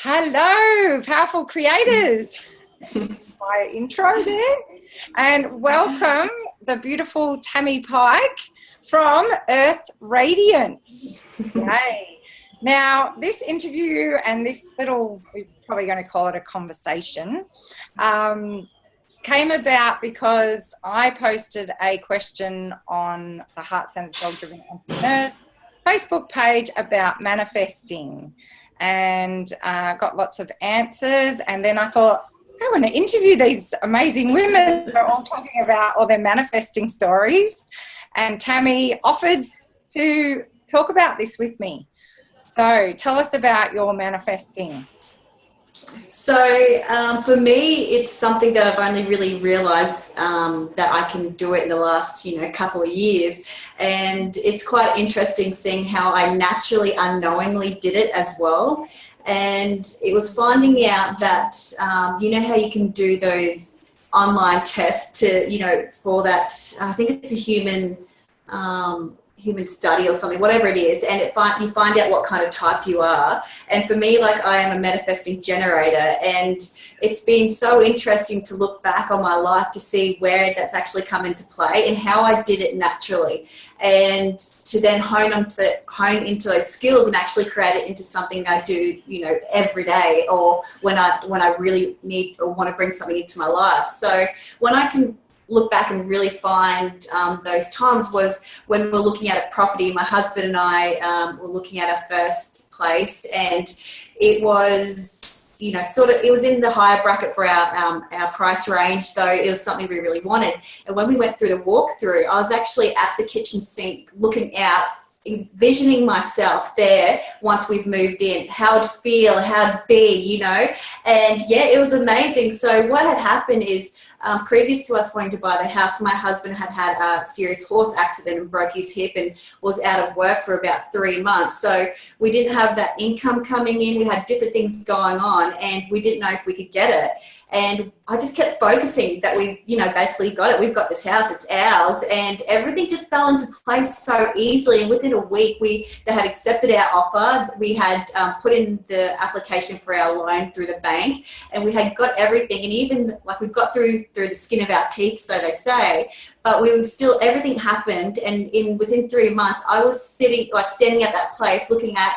Hello, powerful creators. My intro there. And welcome the beautiful Tammie Pike from Radiance. Yay. Now, this interview and this little, we're probably going to call it a conversation, came about because I posted a question on the Heart-Centered Dog-Driven Entrepreneurs Facebook page about manifesting, and got lots of answers. And then I thought, I want to interview these amazing women who are all talking about all their manifesting stories. And Tammie offered to talk about this with me. So tell us about your manifesting. So for me, it's something that I've only really realised that I can do it in the last, couple of years. And it's quite interesting seeing how I naturally, unknowingly did it as well. And it was finding out that, how you can do those online tests to, for that, I think it's a human study or something, whatever it is, and you find out what kind of type you are. And for me, I am a manifesting generator, and it's been so interesting to look back on my life to see where that's actually come into play and how I did it naturally, and to then hone into those skills and actually create it into something I do, every day, or when I really need or want to bring something into my life. So when I can look back and really find those times was when we were looking at a property. My husband and I were looking at our first place, and it was, it was in the higher bracket for our price range, though it was something we really wanted. And when we went through the walkthrough, I was actually at the kitchen sink looking out, envisioning myself there once we've moved in, how it'd feel, how it'd be, and yeah, it was amazing. So what had happened is, previous to us wanting to buy the house, my husband had a serious horse accident and broke his hip and was out of work for about 3 months. So we didn't have that income coming in. We had different things going on, and we didn't know if we could get it. And I just kept focusing that we, basically got it. We've got this house, it's ours. And everything just fell into place so easily. And within a week, they had accepted our offer. We had put in the application for our loan through the bank, and we had got everything. And even we got through the skin of our teeth, so they say. But we were still, everything happened. And within 3 months, I was standing at that place, looking at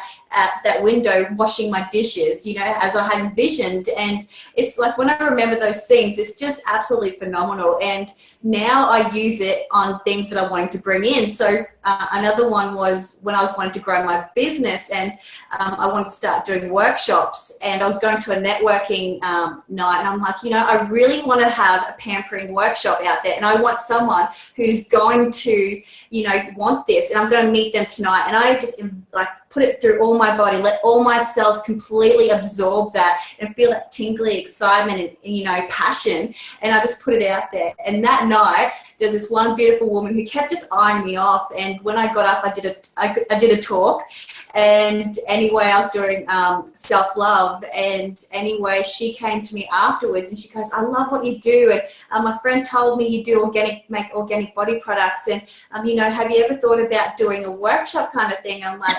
that window, washing my dishes, as I had envisioned. And it's when I remember those things, it's just absolutely phenomenal. And now I use it on things that I wanted to bring in. So another one was when I was wanting to grow my business, and I wanted to start doing workshops, and I was going to a networking night, and I'm like, I really want to have a pampering workshop out there, and I want someone who's going to, want this, and I'm going to meet them tonight. And I just put it through all my body, let all my cells completely absorb that and feel that tingly excitement and, passion. And I just put it out there. And that night, there's this one beautiful woman who kept just eyeing me off. And when I got up, I did a talk. And anyway, I was doing self-love. And anyway, she came to me afterwards, and she goes, I love what you do. And my friend told me you do make organic body products. And, have you ever thought about doing a workshop kind of thing? I'm like,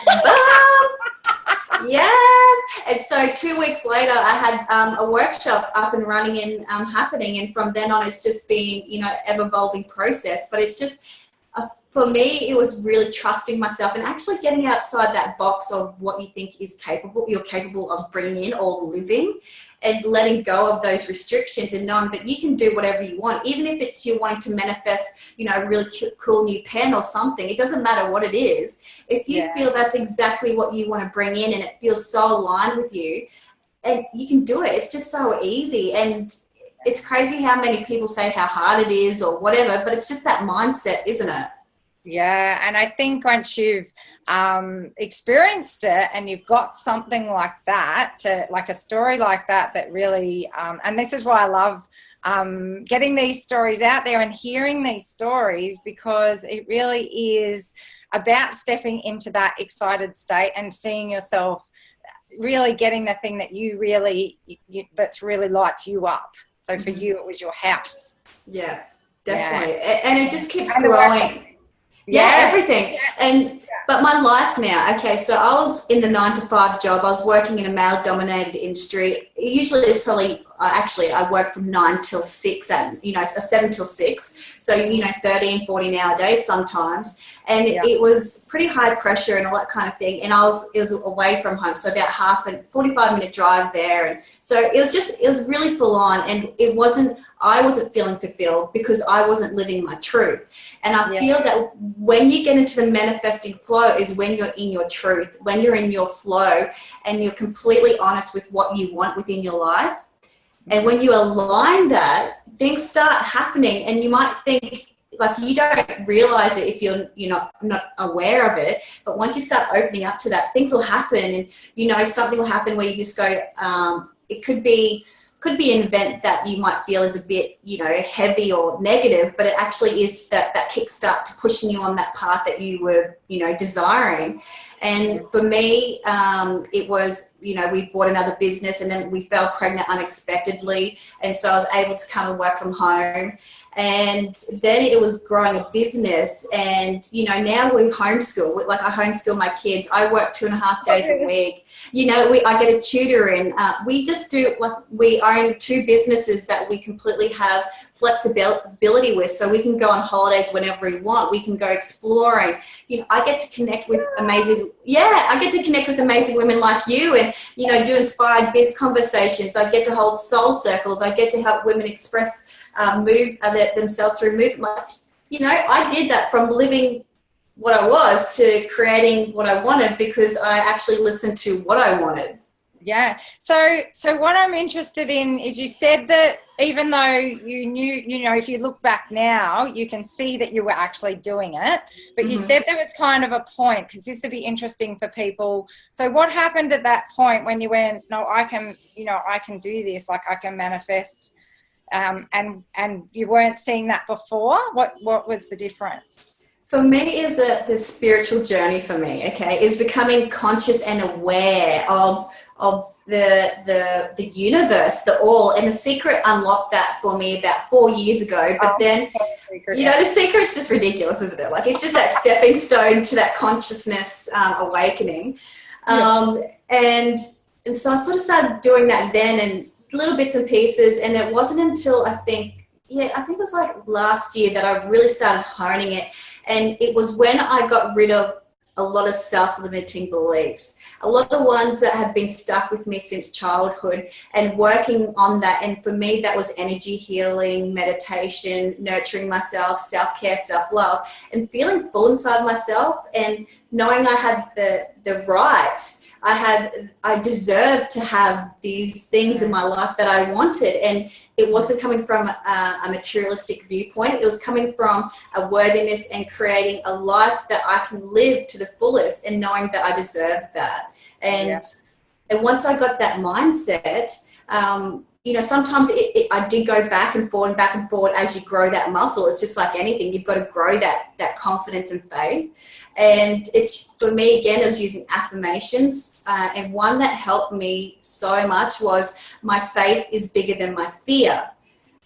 yes. And so 2 weeks later, I had a workshop up and running and happening. And from then on, it's just been, ever-evolving process. But it's just, for me, it was really trusting myself and actually getting outside that box of what you think you're capable of bringing in or living, and letting go of those restrictions and knowing that you can do whatever you want, even if it's you wanting to manifest, a really cool new pen or something. It doesn't matter what it is. If you feel that's exactly what you want to bring in and it feels so aligned with you, and you can do it. It's just so easy. And it's crazy how many people say how hard it is or whatever, but it's just that mindset, isn't it? Yeah, and I think once you've experienced it and you've got something like that, like a story like that really, and this is why I love getting these stories out there and hearing these stories, because it really is about stepping into that excited state and seeing yourself really getting the thing that that's really lights you up. So for you, it was your house. Yeah, definitely. Yeah. And it just keeps growing. Yeah, Yeah. everything. And but my life now, okay, so I was in the 9 to 5 job. I was working in a male dominated industry. Usually it's probably actually I work from 9 till 6 and a 7 till 6. So, 13, 14 hour days sometimes. And Yeah. it was pretty high pressure and all that kind of thing. And it was away from home. So about 45-minute drive there. And so it was really full on, and I wasn't feeling fulfilled because I wasn't living my truth. And I feel that when you get into the manifesting flow is when you're in your truth, when you're in your flow and you're completely honest with what you want within your life. And when you align that, things start happening, and you might think, like, you don't realize it if you're not aware of it. But once you start opening up to that, things will happen, and something will happen where you just go, it could be an event that you might feel is a bit, heavy or negative, but it actually is that kickstart to pushing you on that path that you were, desiring. And for me, it was, we bought another business, and then we fell pregnant unexpectedly. And so I was able to come and work from home. And then it was growing a business, and now we homeschool. Like, I homeschool my kids. I work 2.5 days a week. I get a tutor in. We just do, like, we own 2 businesses that we completely have flexibility with, so we can go on holidays whenever we want. We can go exploring. I get to connect with amazing women like you, and do inspired biz conversations. I get to hold soul circles. I get to help women express themselves through movement. I did that from living what I was to creating what I wanted, because I actually listened to what I wanted. Yeah. So what I'm interested in is, you said that even though you knew, if you look back now, you can see that you were actually doing it, but you said there was kind of a point, because this would be interesting for people. So what happened at that point when you went, no, I can do this, like, I can manifest, and you weren't seeing that before? What was the difference? For me, is the spiritual journey for me, okay, is becoming conscious and aware of the universe, the all. And the secret unlocked that for me about 4 years ago. But then, the secret's just ridiculous, isn't it? Like, it's just that stepping stone to that consciousness awakening. And so I sort of started doing that then, and little bits and pieces. And it wasn't until I think it was like last year that I really started honing it. And it was when I got rid of a lot of self-limiting beliefs, a lot of the ones that had been stuck with me since childhood, and working on that. And for me, that was energy healing, meditation, nurturing myself, self-care, self-love, and feeling full inside myself, and knowing I had the right. I deserved to have these things in my life that I wanted. And it wasn't coming from a materialistic viewpoint. It was coming from a worthiness and creating a life that I can live to the fullest, and knowing that I deserved that. And once I got that mindset, sometimes I did go back and forward as you grow that muscle. It's just like anything. You've got to grow that confidence and faith. And it's, for me, again, I was using affirmations. And one that helped me so much was, my faith is bigger than my fear.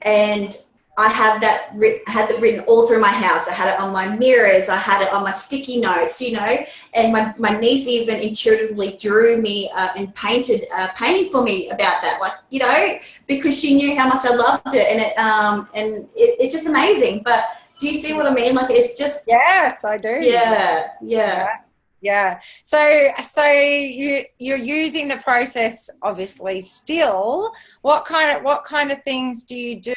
And I had that written all through my house. I had it on my mirrors. I had it on my sticky notes, and my niece even intuitively drew me and painted a painting for me about that, because she knew how much I loved it. And it's just amazing. But do you see what I mean? Like, it's just... Yes, I do. Yeah. So you're using the process, obviously, still. What kind of things do you do,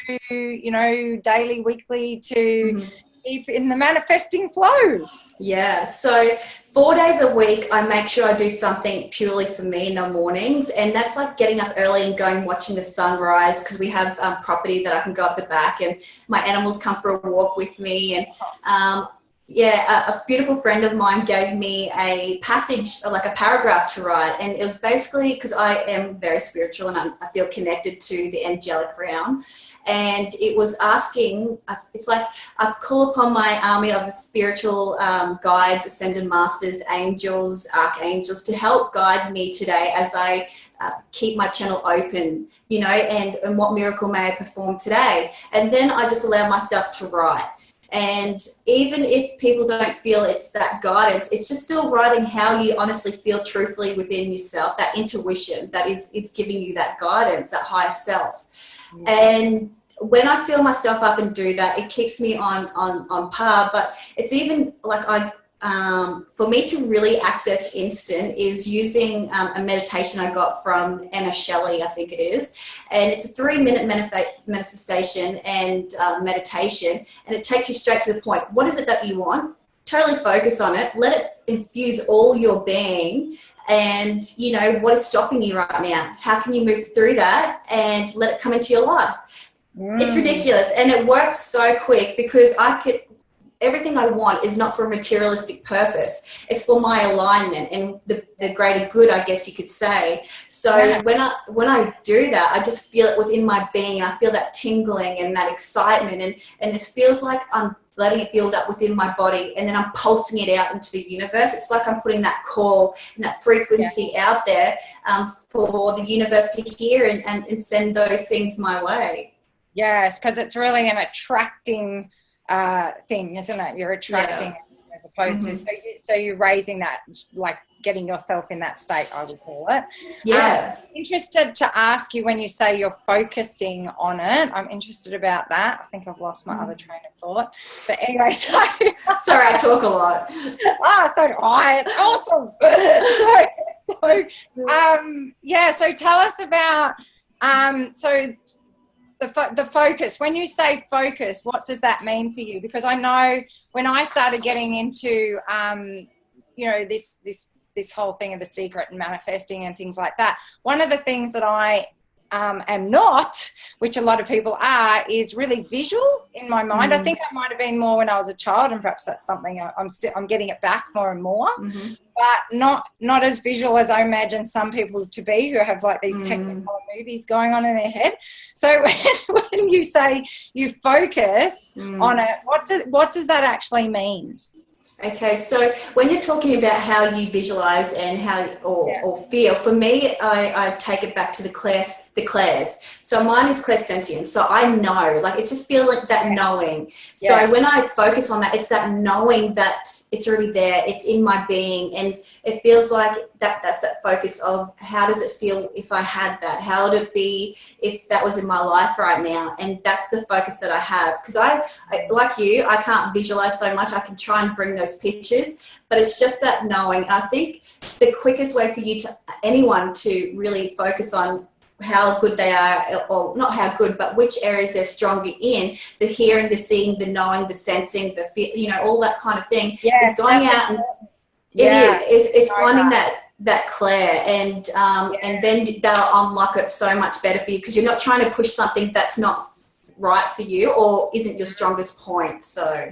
daily, weekly, to keep in the manifesting flow? Yeah. So 4 days a week, I make sure I do something purely for me in the mornings. And that's like getting up early and going watching the sunrise, because we have property that I can go up the back, and my animals come for a walk with me. And a beautiful friend of mine gave me a passage, like a paragraph to write. And it was basically, because I am very spiritual and I feel connected to the angelic realm. And it was asking, it's like, I call upon my army of spiritual guides, ascended masters, angels, archangels, to help guide me today as I keep my channel open, and what miracle may I perform today. And then I just allow myself to write. And even if people don't feel it's that guidance, it's just still writing how you honestly feel truthfully within yourself, that intuition that is giving you that guidance, that higher self. And when I fill myself up and do that, it keeps me on par. But it's even like for me to really access instant is using a meditation I got from Anna Shelley, I think it is. And it's a 3-minute manifestation and meditation. And it takes you straight to the point. What is it that you want? Totally focus on it. Let it infuse all your being. And, you know, what is stopping you right now? How can you move through that and let it come into your life? It's ridiculous. And it works so quick because everything I want is not for a materialistic purpose. It's for my alignment and the greater good, I guess you could say. So when I do that, I just feel it within my being. I feel that tingling and that excitement. And it feels like I'm letting it build up within my body, and then I'm pulsing it out into the universe. It's like I'm putting that call and that frequency out there for the universe to hear and send those things my way. Yes, because it's really an attracting thing, isn't it? You're attracting as opposed to so you're raising that, like getting yourself in that state, I would call it. I'm interested to ask you, when you say you're focusing on it, I'm interested about that. I think I've lost my other train of thought, but anyway, so sorry, I talk a lot. So do I. It's awesome. So tell us about so the focus. When you say focus, what does that mean for you? Because I know when I started getting into this whole thing of The Secret and manifesting and things like that, one of the things that I am not, which a lot of people are, is really visual in my mind. I think I might have been more when I was a child, and perhaps that's something I'm getting it back more and more, but not as visual as I imagine some people to be, who have like these technical movies going on in their head. So when you say you focus on it, what does that actually mean? Okay, so when you're talking about how you visualize and how or feel, for me, I take it back to the clairs. So mine is clairsentient. So I know, like, it's just feel like that knowing. So when I focus on that, it's that knowing that it's already there, it's in my being, and it feels like that's that focus of how does it feel if I had that? How would it be if that was in my life right now? And that's the focus that I have. Because I like you, I can't visualize so much. I can try and bring those pictures, but it's just that knowing. And I think the quickest way for anyone to really focus on how good they are, or not how good, but which areas they're stronger in, the hearing, the seeing, the knowing, the sensing, the feel, all that kind of thing, is going out and it's finding that clair, and then they'll unlock it so much better for you, because you're not trying to push something that's not right for you or isn't your strongest point. So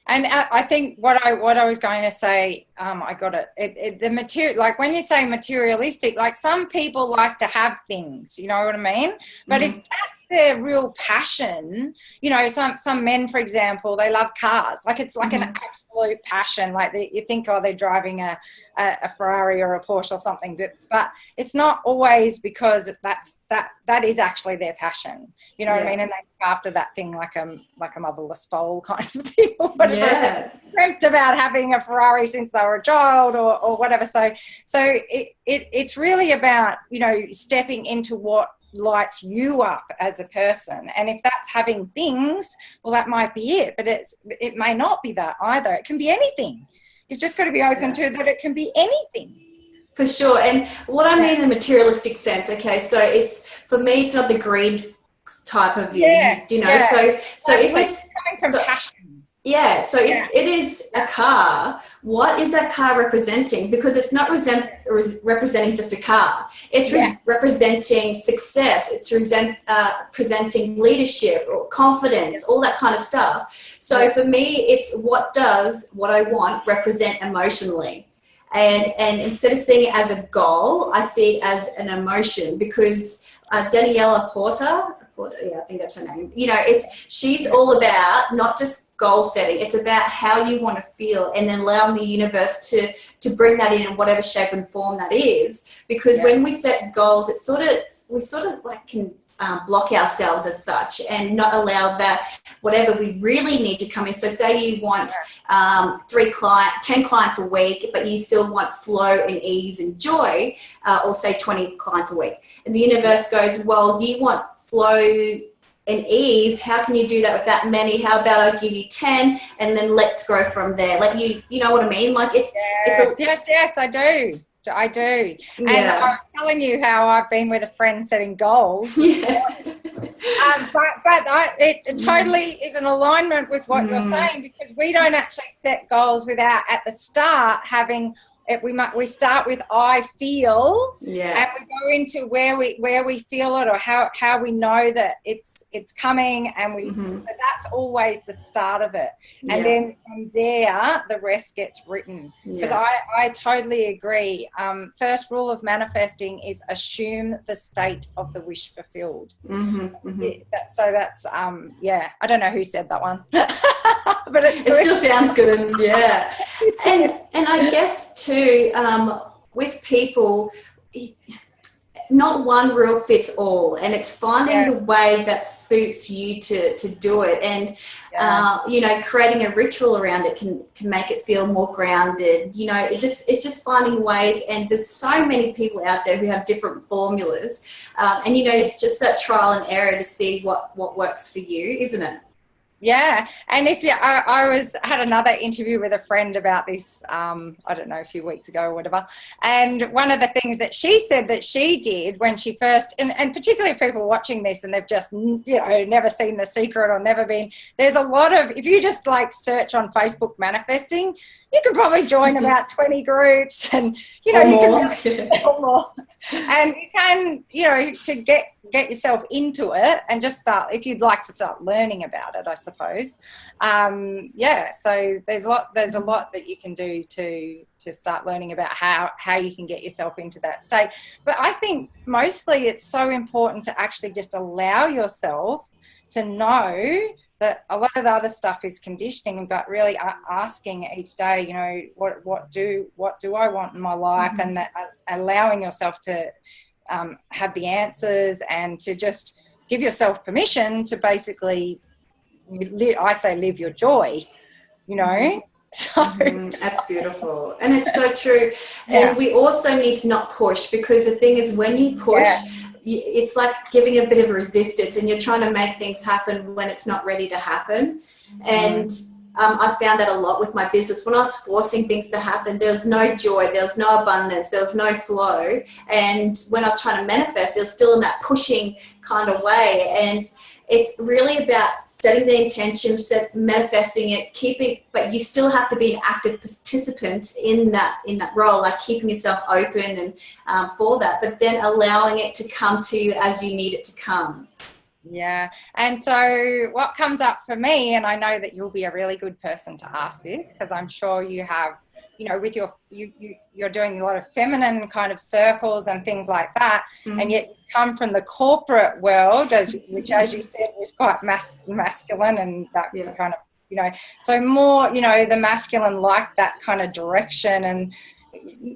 and I think what I was going to say, I got it. The material, like when you say materialistic, like some people like to have things, you know what I mean? But if that's their real passion, some men, for example, they love cars. Like it's like an absolute passion. Like you think, they're driving a Ferrari or a Porsche or something, but it's not always because that is actually their passion. You know what I mean? And they look after that thing like a motherless foal kind of thing, or whatever. Dreamt about having a Ferrari since they were a child, or whatever. So it's really about stepping into what lights you up as a person. And if that's having things, well, that might be it, but it may not be that either. It can be anything. You've just got to be open to that. It can be anything. For sure. And what I mean in the materialistic sense, okay, so it's, for me, it's not the greed type of view, so if it's coming from passion. Yeah, so if it is a car, what is that car representing? Because it's not representing just a car. It's representing success. It's presenting leadership or confidence, all that kind of stuff. So for me, it's what does what I want represent emotionally? And instead of seeing it as a goal, I see it as an emotion, because Daniela Porter, I think that's her name. She's all about not just goal setting. It's about how you want to feel, and then allowing the universe to bring that in whatever shape and form that is. Because when we set goals, we sort of like can block ourselves as such, and not allow that whatever we really need to come in. So say you want 10 clients a week, but you still want flow and ease and joy, or say 20 clients a week. And the universe goes, well, you want flow and ease. How can you do that with that many? How about I give you 10 and then let's grow from there? Like you know what I mean? Like it's yes, I do. And I was telling you how I've been with a friend setting goals. Yeah. But it totally is in alignment with what you're saying, because we don't actually set goals without at the start having it. We start with I feel, and we go into where we feel it, or how we know that it's coming, and so that's always the start of it, and then from there the rest gets written. Because I totally agree. First rule of manifesting is assume the state of the wish fulfilled. So that's I don't know who said that one. But it still sounds good. And I guess too, with people, not one rule fits all, and it's finding the way that suits you to do it, and creating a ritual around it can make it feel more grounded. It's just finding ways, and there's so many people out there who have different formulas, and it's just that trial and error to see what works for you, isn't it? Yeah, and I had another interview with a friend about this, I don't know, a few weeks ago or whatever, and one of the things that she said that she did when she first, and particularly people watching this and they've just, never seen The Secret or never been, there's a lot of, if you just like search on Facebook manifesting, you can probably join about 20 groups, and, you can more. And you can, to get yourself into it and just start, if you'd like to start learning about it, I suppose. So there's a lot that you can do to start learning about how you can get yourself into that state. But I think mostly it's so important to actually just allow yourself to know that a lot of the other stuff is conditioning, but really asking each day, what do I want in my life, and that allowing yourself to have the answers, and to just give yourself permission to basically, I say, live your joy, So that's beautiful, and it's so true. And we also need to not push, because the thing is, when you push, it's like giving a bit of resistance, and you're trying to make things happen when it's not ready to happen. And I found that a lot with my business. When I was forcing things to happen, there was no joy, there was no abundance, there was no flow. And when I was trying to manifest, it was still in that pushing kind of way. And it's really about setting the intention, manifesting it, but you still have to be an active participant in that role, like keeping yourself open and for that, but then allowing it to come to you as you need it to come. Yeah. And so what comes up for me, and I know that you'll be a really good person to ask this, because I'm sure you have, with you're doing a lot of feminine kind of circles and things like that, and yet you come from the corporate world, which, as you said, was quite masculine, and that kind of, so more, the masculine like that kind of direction, and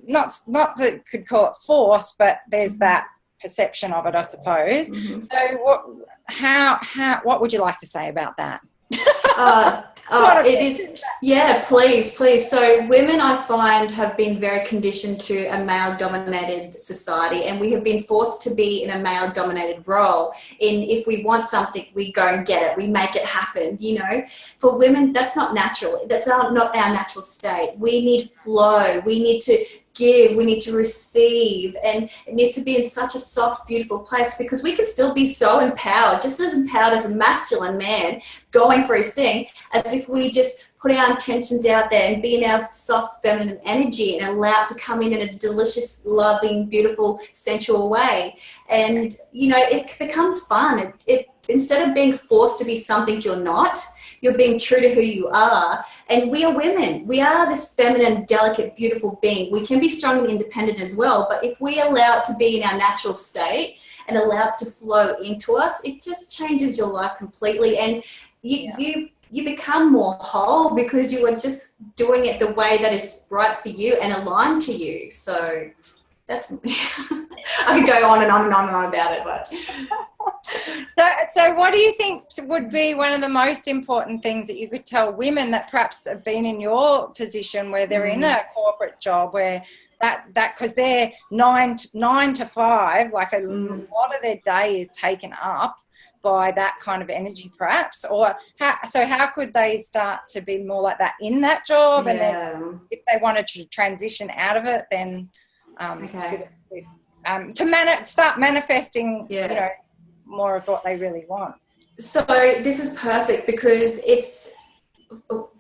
not that could call it force, but there's that perception of it, I suppose. So what would you like to say about that? It is, please. So women, I find, have been very conditioned to a male-dominated society, and we have been forced to be in a male-dominated role. If we want something, we go and get it. We make it happen, For women, that's not natural. That's not our natural state. We need flow. We need to give, we need to receive, and it needs to be in such a soft, beautiful place, because we can still be so empowered, just as empowered as a masculine man going for his thing, as if we just put our intentions out there and be in our soft feminine energy and allow it to come in a delicious, loving, beautiful, sensual way. And it becomes fun. It instead of being forced to be something you're not, you're being true to who you are. And we are women. We are this feminine, delicate, beautiful being. We can be strong and independent as well, but if we allow it to be in our natural state and allow it to flow into us, it just changes your life completely. And you become more whole, because you are just doing it the way that is right for you and aligned to you. So that's I could go on and on and on and on about it, but So what do you think would be one of the most important things that you could tell women that perhaps have been in your position where they're in a corporate job where that because they're 9 to 5, like a lot of their day is taken up by that kind of energy perhaps, or how could they start to be more like that in that job? And then if they wanted to transition out of it, then start manifesting, you know, more of what they really want. So this is perfect because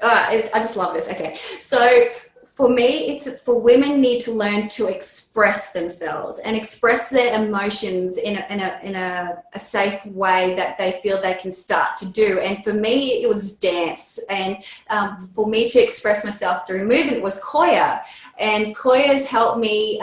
I just love this. Okay, so for me, it's for women need to learn to express themselves and express their emotions in a safe way that they feel they can start to do. And for me, it was dance. And for me to express myself through movement was Koya. And Koya's helped me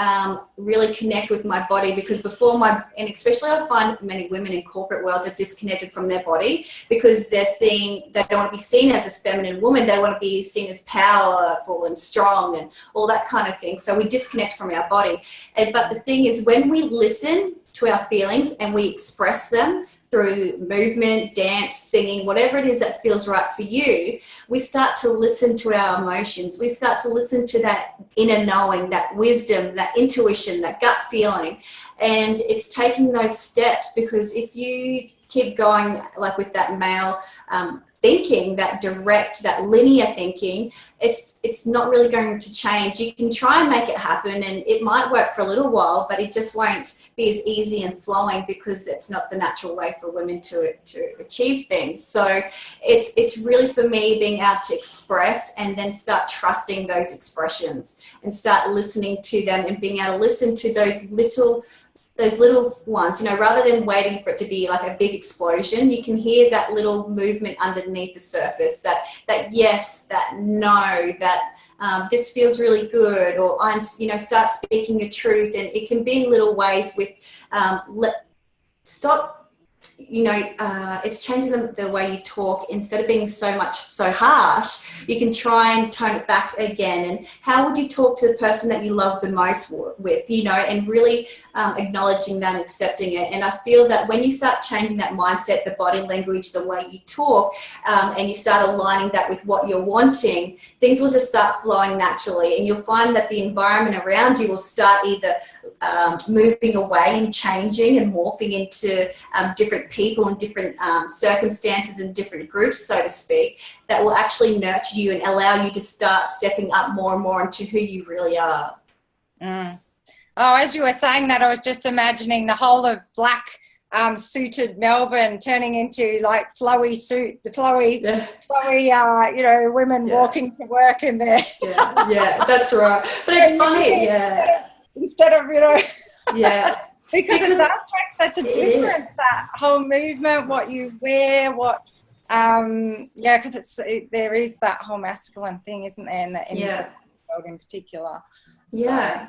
really connect with my body, because before and especially I find many women in corporate worlds are disconnected from their body because they don't want to be seen as a feminine woman. They want to be seen as powerful and strong and all that kind of thing. So we disconnect from our body. But the thing is, when we listen to our feelings and we express them through movement, dance, singing, whatever it is that feels right for you, we start to listen to our emotions. We start to listen to that inner knowing, that wisdom, that intuition, that gut feeling. And it's taking those steps, because if you keep going like with that male thinking, that direct, that linear thinking, it's not really going to change. You can try and make it happen, and it might work for a little while, but it just won't be as easy and flowing because it's not the natural way for women to achieve things. So it's really, for me, being able to express and then start trusting those expressions and start listening to them and being able to listen to those little ones, you know, rather than waiting for it to be like a big explosion. You can hear that little movement underneath the surface, that yes, that no, that this feels really good, or I'm, you know, start speaking the truth. And it can be in little ways with you know, it's changing the way you talk. Instead of being so harsh, you can try and tone it back again. And how would you talk to the person that you love the most with, you know, and really acknowledging that and accepting it. And I feel that when you start changing that mindset, the body language, the way you talk, and you start aligning that with what you're wanting, things will just start flowing naturally. And you'll find that the environment around you will start either moving away and changing and morphing into different people and different circumstances and different groups, so to speak, that will actually nurture you and allow you to start stepping up more and more into who you really are. Oh, as you were saying that, I was just imagining the whole of black suited Melbourne turning into like flowy, you know, women walking to work in there. Yeah, that's right. But it's funny, instead of, you know, because it does make such a difference, that whole movement, what you wear, because there is that whole masculine thing, isn't there, in the world in particular. Yeah.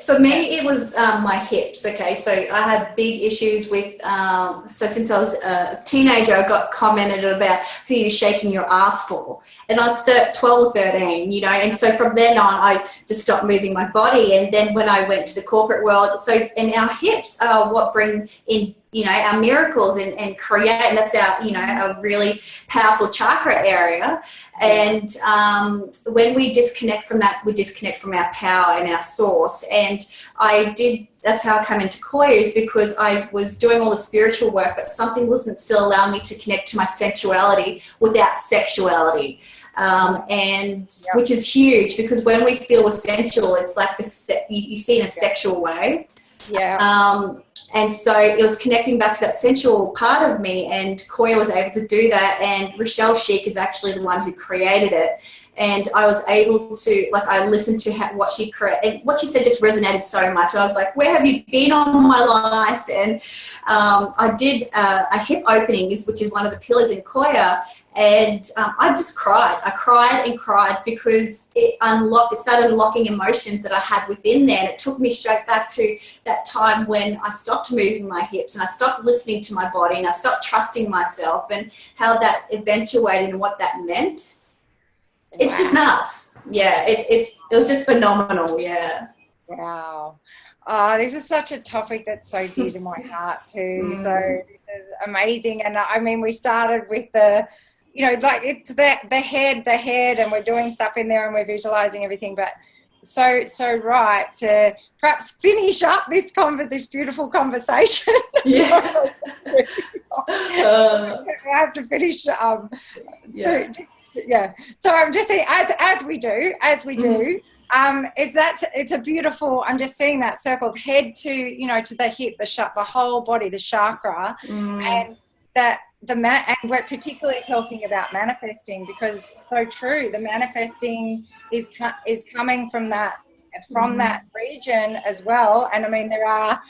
For me, it was my hips. Okay, so I had big issues with. So since I was a teenager, I got commented about who you're shaking your ass for, and I was 12 or 13, you know. And so from then on, I just stopped moving my body. And then when I went to the corporate world, and our hips are what bring in, you know, our miracles and create, and that's our, you know, a really powerful chakra area. And when we disconnect from that, we disconnect from our power and our source. And that's how I came into Koya, is because I was doing all the spiritual work, but something wasn't still allowing me to connect to my sensuality without sexuality. Which is huge, because when we feel essential, it's like you see in a sexual way. And so it was connecting back to that sensual part of me, and Koya was able to do that. And Rochelle Sheik is actually the one who created it. And I was able to, like, I listened to what she created, and what she said just resonated so much. I was like, where have you been all my life? And I did a hip opening, which is one of the pillars in Koya. And I just cried. I cried and cried because it started unlocking emotions that I had within there. And it took me straight back to that time when I stopped moving my hips and I stopped listening to my body and I stopped trusting myself, and how that eventuated and what that meant. It's just nuts. Yeah, it was just phenomenal. Yeah. Wow. Oh, this is such a topic that's so dear to my heart too. So this is amazing. And I mean, we started with the, it's like it's the head, and we're doing stuff in there and we're visualizing everything. But so right to perhaps finish up this beautiful conversation. Yeah. I have to finish. Yeah. So I'm just saying, as we do. It's a beautiful. I'm just seeing that circle of head to to the hip, the whole body, the chakra, and that and we're particularly talking about manifesting, because so true. The manifesting is coming from that region as well. And I mean, there are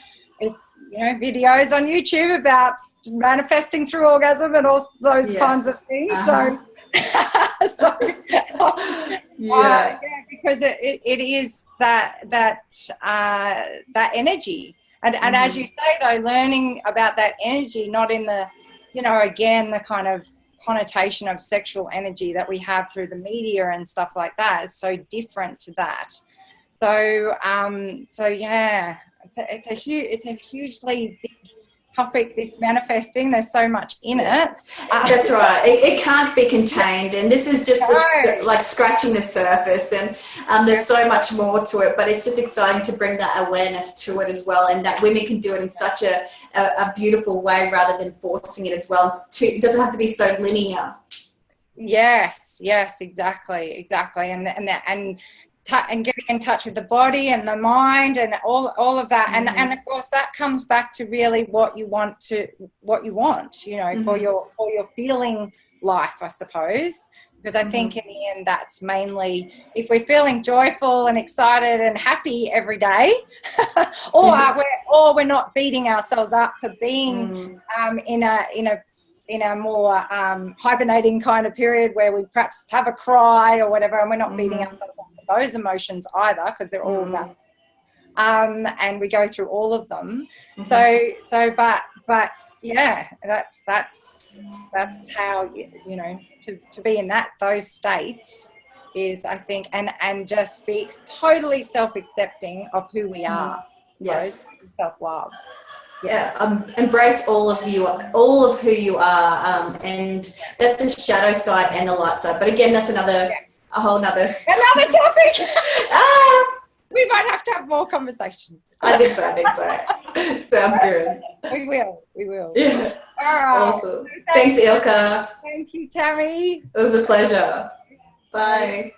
videos on YouTube about manifesting through orgasm and all those kinds of things. Because it is that energy, and as you say though, learning about that energy, not in the again the kind of connotation of sexual energy that we have through the media and stuff like that, is so different to that. So yeah, it's a hugely big topic, this manifesting. There's so much in it. That's right. It can't be contained, and this is just like scratching the surface, and there's so much more to it, but it's just exciting to bring that awareness to it as well, and that women can do it in such a beautiful way rather than forcing it as well. It doesn't have to be so linear. Yes, exactly. And getting in touch with the body and the mind and all of that, and of course that comes back to really what you want for your feeling life, I suppose, because I think in the end that's mainly, if we're feeling joyful and excited and happy every day, or we're not beating ourselves up for being in a more hibernating kind of period where we perhaps have a cry or whatever, and we're not beating ourselves up for those emotions either, because they're all that. And we go through all of them. But yeah, that's how to be in those states is, I think, and just speaks totally self-accepting of who we are. Yes, self-love. Embrace all of who you are, and that's the shadow side and the light side. But again, that's a whole nother topic. We might have to have more conversations. I think so. Sounds good. We will. Yeah. All right. Awesome. Thanks, Ilka. Thank you, Tammie. It was a pleasure. Bye.